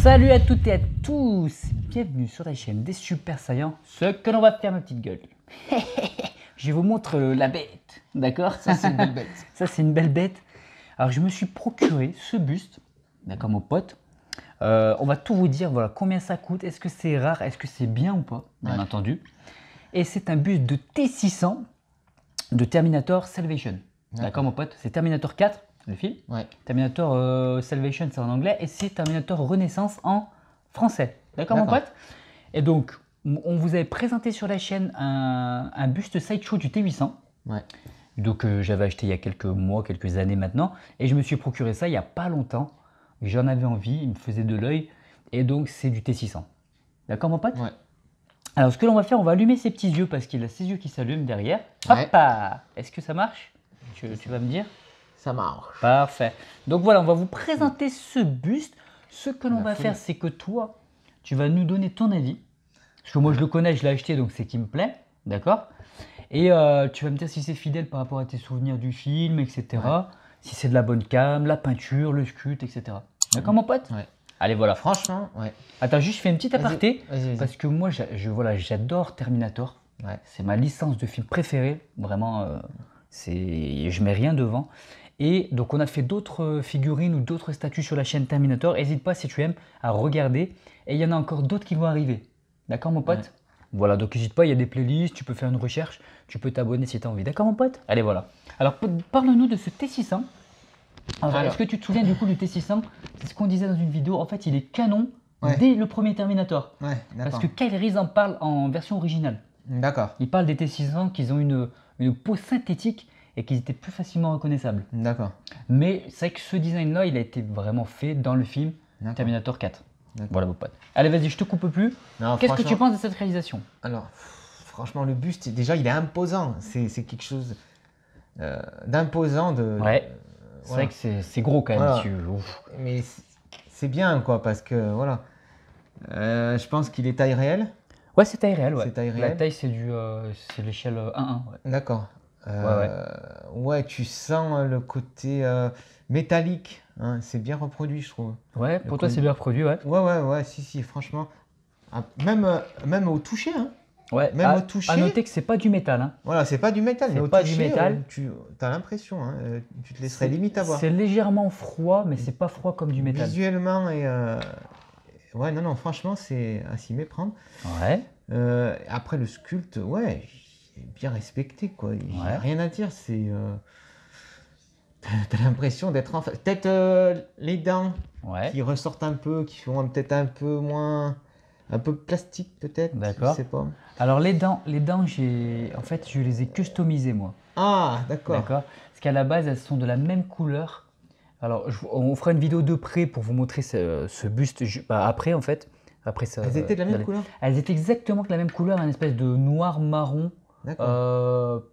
Salut à toutes et à tous, bienvenue sur la chaîne des Super Saiyans. Ce que l'on va faire, ma petite gueule. Je vous montre la bête, d'accord? Ça, c'est une belle bête. Ça, c'est une belle bête. Alors, je me suis procuré ce buste, d'accord, mon pote. On va tout vous dire, voilà, combien ça coûte, est-ce que c'est rare, est-ce que c'est bien ou pas, bien entendu. Et c'est un buste de T600 de Terminator Salvation. D'accord, mon pote? C'est Terminator 4, le film. Ouais. Terminator Salvation, c'est en anglais. Et c'est Terminator Renaissance en français. D'accord, mon pote? Et donc, on vous avait présenté sur la chaîne un buste sideshow du T800. Ouais. Donc, j'avais acheté il y a quelques mois, quelques années maintenant. Et je me suis procuré ça il n'y a pas longtemps. J'en avais envie, il me faisait de l'œil. Et donc, c'est du T600. D'accord, mon pote? Ouais. Alors, ce que l'on va faire, on va allumer ses petits yeux parce qu'il a ses yeux qui s'allument derrière. Ouais. Hop! Est-ce que ça marche? Tu vas me dire? Ça marche. Parfait. Donc voilà, on va vous présenter ce buste. Ce que l'on va folie. faire, c'est que toi, tu vas nous donner ton avis. Parce que moi, je le connais, je l'ai acheté, donc c'est qui me plaît. D'accord? Et tu vas me dire si c'est fidèle par rapport à tes souvenirs du film, etc. Ouais. Si c'est de la bonne cam, la peinture, le sculpte, etc. D'accord, mon pote? Ouais. Allez, voilà. Franchement, ouais. Attends, juste, je fais une petite aparté. Vas-y. Parce que moi, voilà, j'adore Terminator. Ouais. C'est ma licence de film préférée. Vraiment, je mets rien devant. Et donc, on a fait d'autres figurines ou d'autres statues sur la chaîne Terminator. N'hésite pas, si tu aimes, à regarder. Et il y en a encore d'autres qui vont arriver. D'accord, mon pote? Ouais. Voilà, donc n'hésite pas, il y a des playlists, tu peux faire une recherche, tu peux t'abonner si tu as envie. D'accord, mon pote? Allez, voilà. Alors, parle-nous de ce T600. Alors, est-ce que tu te souviens du coup du T600? C'est ce qu'on disait dans une vidéo. En fait, il est canon dès le premier Terminator. Ouais, Parce d'accord. que Kyle Reese en parle en version originale. D'accord. Il parle des T600 qu'ils ont une peau synthétique et qu'ils étaient plus facilement reconnaissables. D'accord. Mais c'est vrai que ce design-là, il a été vraiment fait dans le film Terminator 4. Voilà, mon pote. Allez, vas-y, je te coupe plus. Non, Qu'est-ce que tu penses de cette réalisation? Alors, franchement, le buste, déjà, il est imposant. C'est quelque chose d'imposant. Ouais. C'est vrai que c'est gros quand même. Voilà. Ouf. Mais c'est bien, quoi, parce que, voilà. Je pense qu'il est taille réelle. Ouais, c'est taille réelle. Ouais. C'est taille La réelle. taille, c'est l'échelle 1-1. Ouais. D'accord. Ouais. Ouais, tu sens le côté métallique. Hein, c'est bien reproduit, je trouve. Ouais, pour toi, c'est bien reproduit, ouais. Ouais, si, franchement. Ah, même au toucher, hein. Ouais, Même au toucher. à noter que c'est pas du métal. Hein. Voilà, c'est pas du métal. C'est mais au pas toucher, du métal. Tu as l'impression, hein, tu te laisserais limite avoir. C'est légèrement froid, mais c'est pas froid comme du métal. Visuellement, ouais, non, franchement, c'est à s'y méprendre. Ouais. Après, le sculpte, ouais, il est bien respecté, quoi. Il n'y a rien à dire, c'est... T'as l'impression d'être en fait. Peut-être les dents qui ressortent un peu, qui sont peut-être un peu moins. Un peu plastique, peut-être. D'accord. Je sais pas. Alors, les dents, en fait, je les ai customisées, moi. Ah, d'accord. D'accord. Parce qu'à la base, elles sont de la même couleur. Alors, on fera une vidéo de près pour vous montrer ce buste après, en fait. Après, ça, elles étaient de la même couleur? Elles étaient exactement de la même couleur, une espèce de noir-marron.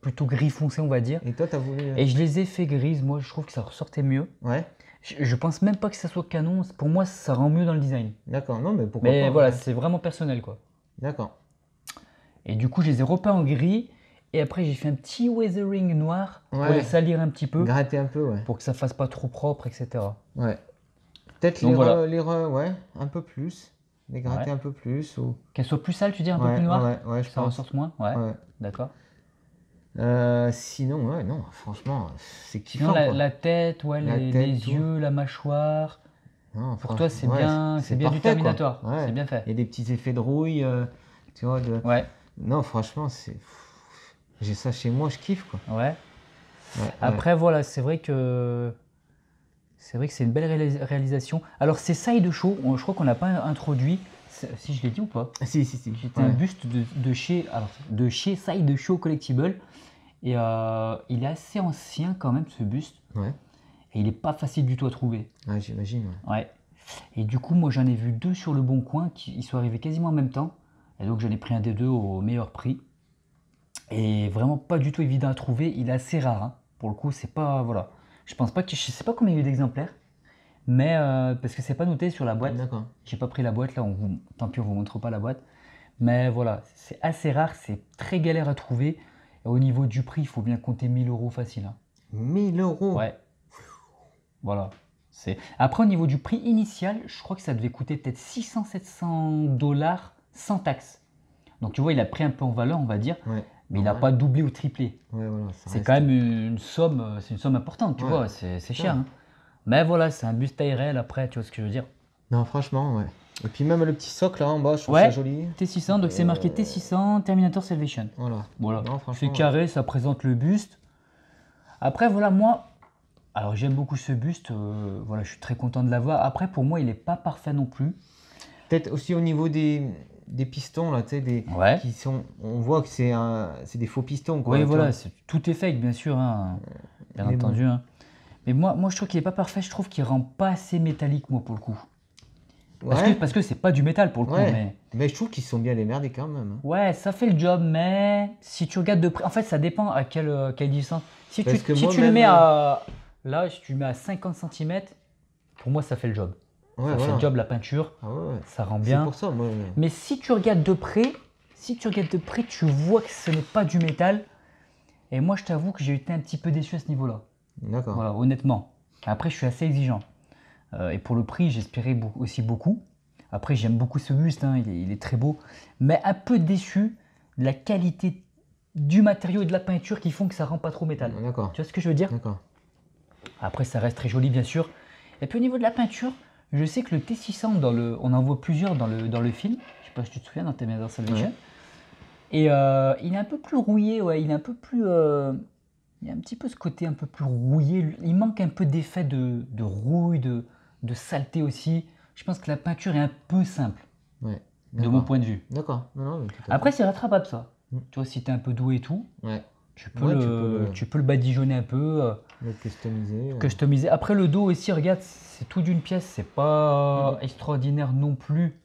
Plutôt gris foncé, on va dire. Et toi, tu as voulu... Et je les ai fait grises, moi je trouve que ça ressortait mieux. Ouais. Je pense même pas que ça soit canon, pour moi ça rend mieux dans le design. D'accord, non mais pourquoi pas. Mais voilà, c'est vraiment personnel quoi. D'accord. Et du coup je les ai repeints en gris, et après j'ai fait un petit weathering noir pour les salir un petit peu. Gratter un peu, ouais. Pour que ça fasse pas trop propre, etc. Ouais. Peut-être ouais, un peu plus. Les gratter un peu plus. Ou... Qu'elles soient plus sales, tu dis, un peu plus noires? Ouais, je pense. Ça ressorte moins? Ouais. D'accord. Sinon, ouais, non, franchement, c'est kiffant. La tête, ouais, les yeux, la mâchoire. Non, pour toi, c'est bien du Terminator. Ouais. C'est bien fait. Il y a des petits effets de rouille, tu vois. Ouais. Non, franchement, j'ai ça chez moi, je kiffe, quoi. Ouais. Après, voilà, c'est vrai que c'est une belle réalisation. Alors, c'est Side Show, je crois qu'on n'a pas introduit. Si je l'ai dit ou pas? Si. C'était un buste de chez Side Show Collectible. Et il est assez ancien quand même, ce buste. Ouais. Et il n'est pas facile du tout à trouver. Ouais, j'imagine. Ouais. Et du coup, moi, j'en ai vu deux sur le Bon Coin, ils sont arrivés quasiment en même temps. Et donc, j'en ai pris un des deux au meilleur prix. Et vraiment pas du tout évident à trouver. Il est assez rare. Hein. Pour le coup, c'est pas... Voilà. Je sais pas combien il y a eu d'exemplaires. Mais parce que c'est pas noté sur la boîte. D'accord. J'ai pas pris la boîte là, tant pis on vous montre pas la boîte. Mais voilà, c'est assez rare, c'est très galère à trouver. Et au niveau du prix, il faut bien compter 1000 € facile. Hein. 1000 €? Ouais. Voilà. Après, au niveau du prix initial, je crois que ça devait coûter peut-être 600-700$ sans taxe. Donc tu vois, il a pris un peu en valeur, on va dire, mais il n'a pas doublé ou triplé. C'est quand même une somme importante, tu vois, c'est cher. Hein. Mais voilà, c'est un buste taille réelle après, tu vois ce que je veux dire. Non, franchement, ouais. Et puis même le petit socle là en bas, je trouve ça joli. T600, donc c'est marqué T600 Terminator Salvation. Voilà. C'est carré, ça présente le buste. Après, voilà, moi, alors j'aime beaucoup ce buste, voilà, je suis très content de l'avoir. Après, pour moi, il n'est pas parfait non plus. Peut-être aussi au niveau des pistons là, tu sais, qui sont, on voit que c'est des faux pistons. Quoi, oui, voilà, tout est fake, bien sûr, hein, bien entendu. Bon. Hein. Mais moi, je trouve qu'il n'est pas parfait, je trouve qu'il rend pas assez métallique, moi, pour le coup. Parce que c'est pas du métal, pour le coup. Mais je trouve qu'ils sont bien démerdés quand même. Hein. Ouais, ça fait le job, mais si tu regardes de près, en fait, ça dépend à quelle distance. Si tu le mets à, là, si tu le mets à 50 cm, pour moi, ça fait le job. Ça fait le job, la peinture, ça rend bien. C'est pour ça, moi. Mais si tu regardes de près, tu vois que ce n'est pas du métal. Et moi, je t'avoue que j'ai été un petit peu déçu à ce niveau-là. D'accord. Voilà, honnêtement. Après, je suis assez exigeant. Et pour le prix, j'espérais aussi beaucoup. Après, j'aime beaucoup ce buste, hein, il est très beau. Mais un peu déçu de la qualité du matériau et de la peinture qui font que ça rend pas trop métal. D'accord. Tu vois ce que je veux dire? D'accord. Après, ça reste très joli, bien sûr. Et puis au niveau de la peinture, je sais que le T600, on en voit plusieurs dans le film. Je sais pas si tu te souviens dans Terminator Salvation. Et il est un peu plus rouillé, il est un peu plus... il y a un petit peu ce côté un peu plus rouillé. Il manque un peu d'effet de rouille, de saleté aussi. Je pense que la peinture est un peu simple, de mon point de vue. D'accord. Après, c'est rattrapable ça. Tu vois, si tu es un peu doué et tout, tu peux le badigeonner un peu. Le customiser. Customiser. Après, le dos aussi, regarde, c'est tout d'une pièce. C'est pas extraordinaire non plus.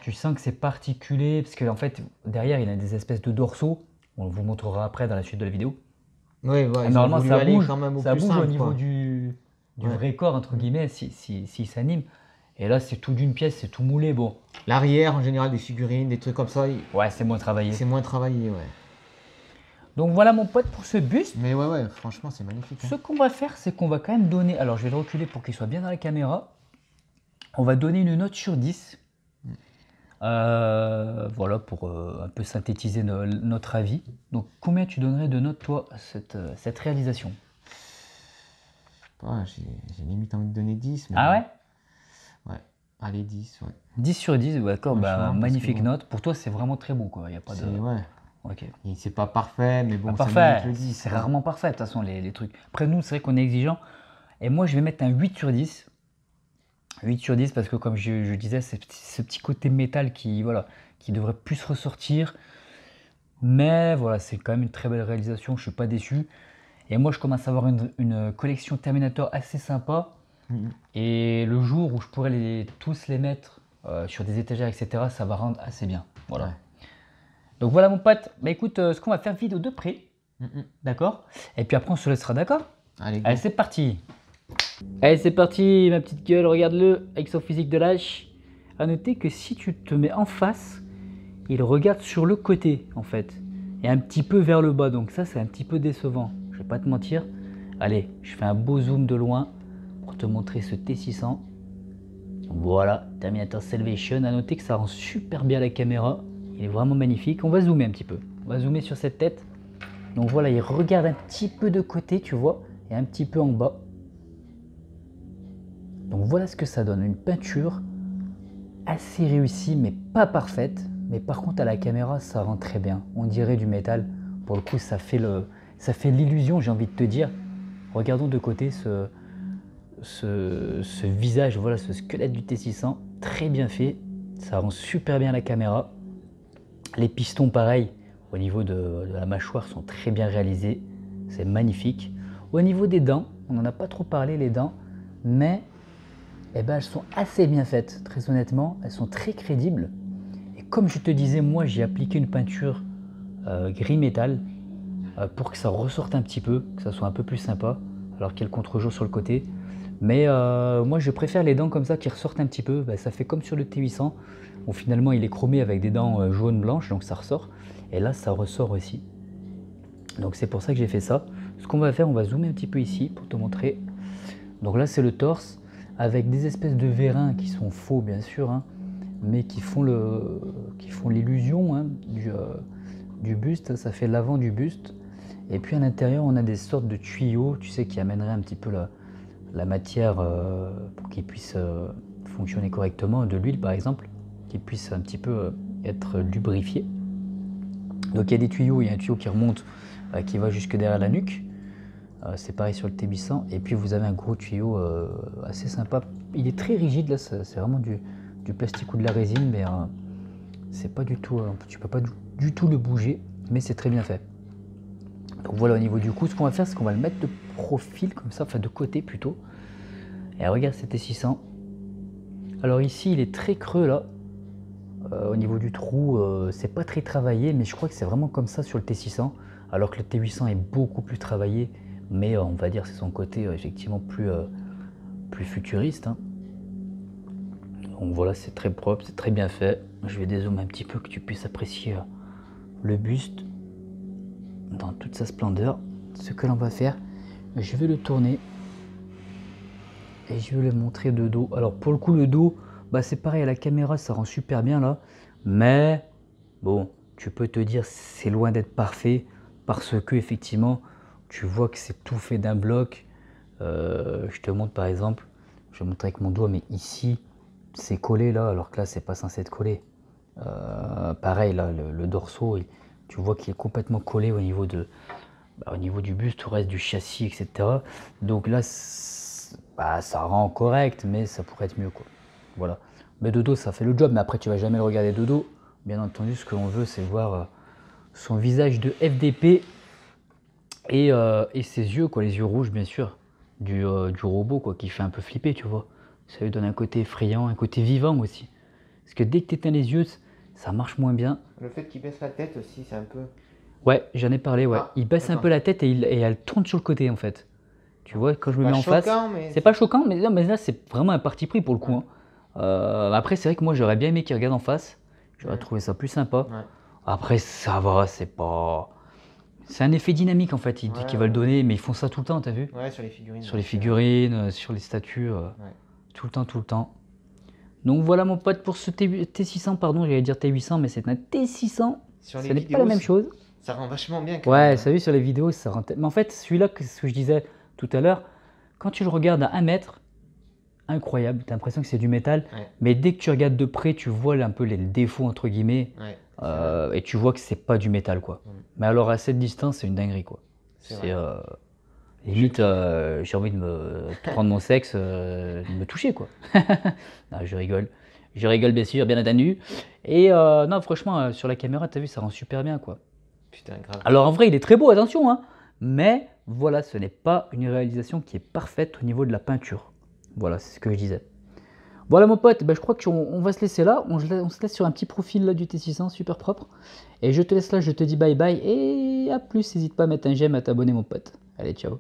Tu sens que c'est particulier, parce qu'en fait, derrière, il y a des espèces de dorsaux. On vous montrera après dans la suite de la vidéo. Normalement, ça bouge au niveau du vrai corps, entre guillemets, s'il s'anime. Et là, c'est tout d'une pièce, c'est tout moulé. Bon. L'arrière, en général, des figurines, des trucs comme ça. C'est moins travaillé. Donc voilà, mon pote, pour ce buste. Mais franchement, c'est magnifique. Ce qu'on va faire, c'est qu'on va quand même donner... Alors, je vais le reculer pour qu'il soit bien dans la caméra. On va donner une note sur 10. Voilà, pour un peu synthétiser notre avis. Donc, combien tu donnerais de notes, toi, à cette réalisation? J'ai limite envie de donner 10. Mais ouais? Ouais, allez, 10, 10 sur 10, d'accord, magnifique note. Pour toi, c'est vraiment très beau, quoi. Il y a pas de... Ok. C'est pas parfait, mais bon, c'est rarement parfait, de toute façon, les trucs. Après, nous, c'est vrai qu'on est exigeant. Et moi, je vais mettre un 8 sur 10. 8 sur 10 parce que, comme je disais, c'est ce petit côté métal qui devrait plus ressortir. Mais voilà, c'est quand même une très belle réalisation, je suis pas déçu. Et moi, je commence à avoir une collection Terminator assez sympa. Et le jour où je pourrais tous les mettre sur des étagères, etc., ça va rendre assez bien. Voilà. Donc voilà, mon pote. Bah écoute, ce qu'on va faire, vidéo de près. D'accord? Et puis après, on se laissera, d'accord? Allez, c'est parti. Allez, c'est parti, ma petite gueule. Regarde-le avec son physique de lâche. À noter que si tu te mets en face, il regarde sur le côté, en fait. Et un petit peu vers le bas. Donc ça, c'est un petit peu décevant. Je vais pas te mentir. Allez, je fais un beau zoom de loin pour te montrer ce T600. Voilà, Terminator Salvation. À noter que ça rend super bien la caméra. Il est vraiment magnifique. On va zoomer un petit peu. On va zoomer sur cette tête. Donc voilà, il regarde un petit peu de côté, tu vois, et un petit peu en bas. Donc voilà ce que ça donne. Une peinture assez réussie, mais pas parfaite. Mais par contre, à la caméra, ça rend très bien. On dirait du métal. Pour le coup, ça fait l'illusion, j'ai envie de te dire. Regardons de côté ce visage, voilà, ce squelette du T600. Très bien fait. Ça rend super bien la caméra. Les pistons, pareil, au niveau de la mâchoire, sont très bien réalisés. C'est magnifique. Au niveau des dents, on n'en a pas trop parlé, les dents, mais elles sont assez bien faites, très honnêtement. Elles sont très crédibles. Et comme je te disais, moi, j'ai appliqué une peinture gris métal pour que ça ressorte un petit peu, que ça soit un peu plus sympa, alors qu'il y a le contre-jour sur le côté. Mais moi, je préfère les dents comme ça qui ressortent un petit peu. Ça fait comme sur le T800. Où finalement il est chromé avec des dents jaunes blanches, donc ça ressort. Et là, ça ressort aussi. Donc c'est pour ça que j'ai fait ça. Ce qu'on va faire, on va zoomer un petit peu ici pour te montrer. Donc là, c'est le torse. avec des espèces de vérins qui sont faux bien sûr, hein, mais qui font l'illusion hein, du buste. Ça fait l'avant du buste. Et puis à l'intérieur, on a des sortes de tuyaux, tu sais, qui amèneraient un petit peu la matière pour qu'il puisse fonctionner correctement, de l'huile par exemple, qu'il puisse un petit peu être lubrifié. Donc il y a des tuyaux, il y a un tuyau qui remonte, qui va jusque derrière la nuque. C'est pareil sur le T800. Et puis vous avez un gros tuyau assez sympa. Il est très rigide là, c'est vraiment du plastique ou de la résine, mais c'est pas du tout, tu peux pas du tout le bouger, mais c'est très bien fait. Donc voilà, au niveau du cou, ce qu'on va faire, c'est qu'on va le mettre de profil comme ça, enfin de côté plutôt. Et regarde, c'était 600. Alors ici, il est très creux là. Au niveau du trou, c'est pas très travaillé, mais je crois que c'est vraiment comme ça sur le T600. Alors que le T800 est beaucoup plus travaillé, mais on va dire c'est son côté effectivement plus futuriste. Hein. Donc voilà, c'est très propre, c'est très bien fait. Je vais dézoomer un petit peu que tu puisses apprécier le buste dans toute sa splendeur. Ce que l'on va faire, je vais le tourner et je vais le montrer de dos. Alors pour le coup, le dos, bah c'est pareil à la caméra, ça rend super bien là, mais bon, tu peux te dire c'est loin d'être parfait parce que effectivement tu vois que c'est tout fait d'un bloc. Je te montre par exemple, je vais montrer avec mon doigt, mais ici c'est collé là, alors que là c'est pas censé être collé. Pareil là, le dorsaux, tu vois qu'il est complètement collé au niveau du buste, au reste du châssis, etc. Donc là, ça rend correct, mais ça pourrait être mieux, quoi. Voilà. Mais de dos, ça fait le job, mais après, tu vas jamais le regarder de dos. Bien entendu, ce que l'on veut, c'est voir son visage de FDP et ses yeux, quoi, les yeux rouges, bien sûr, du robot, quoi, qui fait un peu flipper, tu vois. Ça lui donne un côté effrayant, un côté vivant aussi. Parce que dès que tu éteins les yeux, ça marche moins bien. Le fait qu'il baisse la tête aussi, c'est un peu... Ouais, j'en ai parlé, ouais. Il baisse un peu la tête et elle tourne sur le côté, en fait. Tu vois, quand je me mets en face, c'est pas choquant, mais là, c'est vraiment un parti pris pour le coup. Hein. Après, c'est vrai que moi, j'aurais bien aimé qu'il regarde en face. J'aurais trouvé ça plus sympa. Ouais. Après, ça va, c'est pas... C'est un effet dynamique, en fait. Il dit qu'il va le donner, mais ils font ça tout le temps, t'as vu? Ouais, sur les figurines. Sur les figurines, sur les statues, tout le temps, tout le temps. Donc voilà, mon pote, pour ce T600, pardon, j'allais dire T800, mais c'est un T600. Ce n'est pas la même chose. Ça rend vachement bien. Ouais, ça vu sur les vidéos, ça rend. Mais en fait, celui-là, ce que je disais tout à l'heure, quand tu le regardes à 1 mètre, incroyable, tu as l'impression que c'est du métal, mais dès que tu regardes de près, tu vois un peu les défauts, entre guillemets, et tu vois que c'est pas du métal, quoi. Mais alors, à cette distance, c'est une dinguerie, quoi. C'est limite, j'ai envie de me prendre mon sexe, de me toucher, quoi. Non, je rigole. Je rigole, bien sûr, bien entendu. Et non, franchement, sur la caméra, tu as vu, ça rend super bien, quoi. Putain, grave. Alors en vrai, il est très beau, attention, hein, mais voilà, ce n'est pas une réalisation qui est parfaite au niveau de la peinture. Voilà, c'est ce que je disais. Voilà mon pote, je crois qu'on va se laisser là, on se laisse sur un petit profil là, du T600, super propre. Et je te laisse là, je te dis bye bye et à plus, n'hésite pas à mettre un j'aime, à t'abonner mon pote. Allez, ciao.